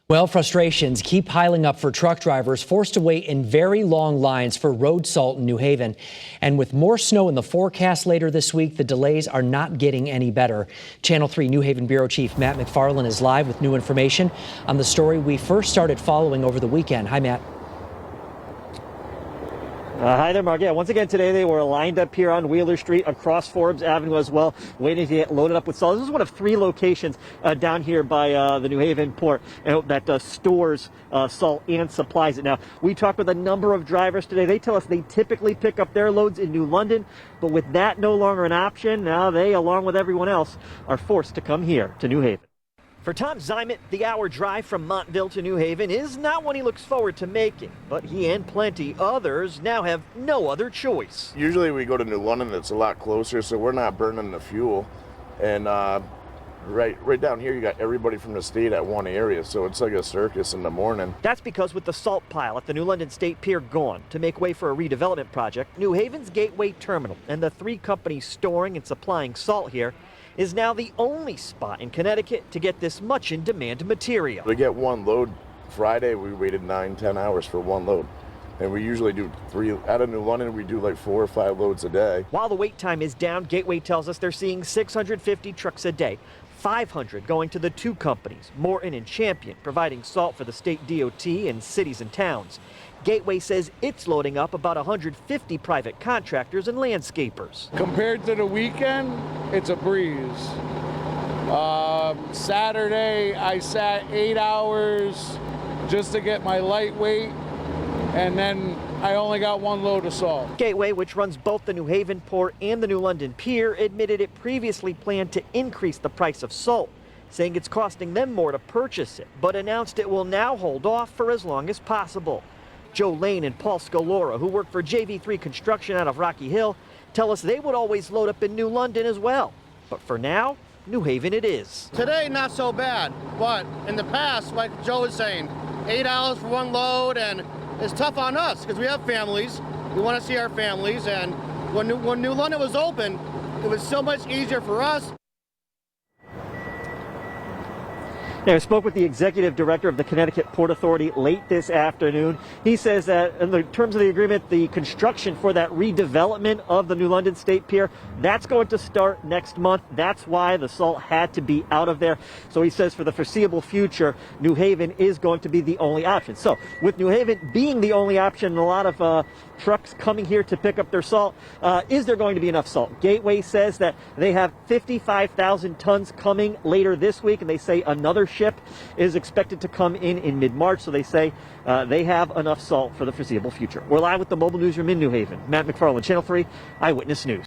Well, frustrations keep piling up for truck drivers forced to wait in very long lines for road salt in New Haven. And with more snow in the forecast later this week, the delays are not getting any better. Channel 3 New Haven Bureau Chief Matt McFarland is live with new information on the story we first started following over the weekend. Hi, Matt. Hi there, Mark. Yeah, once again today they were lined up here on Wheeler Street across Forbes Avenue as well, waiting to get loaded up with salt. This is one of three locations down here by the New Haven port that stores salt and supplies it. Now, we talked with a number of drivers today. They tell us they typically pick up their loads in New London, but with that no longer an option, now they, along with everyone else, are forced to come here to New Haven. For Tom Zymet, the hour drive from Montville to New Haven is not one he looks forward to making, but he and plenty others now have no other choice. Usually we go to New London, it's a lot closer, so we're not burning the fuel. And right down here, you got everybody from the state at one area, so it's like a circus in the morning. That's because with the salt pile at the New London State Pier gone to make way for a redevelopment project, New Haven's Gateway Terminal and the three companies storing and supplying salt here is now the only spot in Connecticut to get this much in demand material. To get one load Friday, we waited 9-10 hours for one load. And we usually do 3 out of New London. We do like 4 or 5 loads a day. While the wait time is down, Gateway tells us they're seeing 650 trucks a day, 500 going to the two companies, Morton and Champion, providing salt for the state DOT and cities and towns. Gateway says it's loading up about 150 private contractors and landscapers. Compared to the weekend, it's a breeze. Saturday, I sat 8 hours just to get my lightweight, and then I only got one load of salt. Gateway, which runs both the New Haven port and the New London pier, admitted it previously planned to increase the price of salt, saying it's costing them more to purchase it, but announced it will now hold off for as long as possible. Joe Lane and Paul Scalora, who work for JV3 Construction out of Rocky Hill, tell us they would always load up in New London as well. But for now, New Haven it is. Today, not so bad, but in the past, like Joe was saying, 8 hours for one load, and it's tough on us because we have families. We want to see our families, and when New London was open, it was so much easier for us. Now, I spoke with the executive director of the Connecticut Port Authority late this afternoon. He says that in the terms of the agreement, the construction for that redevelopment of the New London State Pier, that's going to start next month. That's why the salt had to be out of there. So he says for the foreseeable future, New Haven is going to be the only option. So with New Haven being the only option and a lot of trucks coming here to pick up their salt, is there going to be enough salt? Gateway says that they have 55,000 tons coming later this week, and they say another ship is expected to come in mid-March, so they say they have enough salt for the foreseeable future. We're live with the mobile newsroom in New Haven. Matt McFarland, Channel 3 Eyewitness News.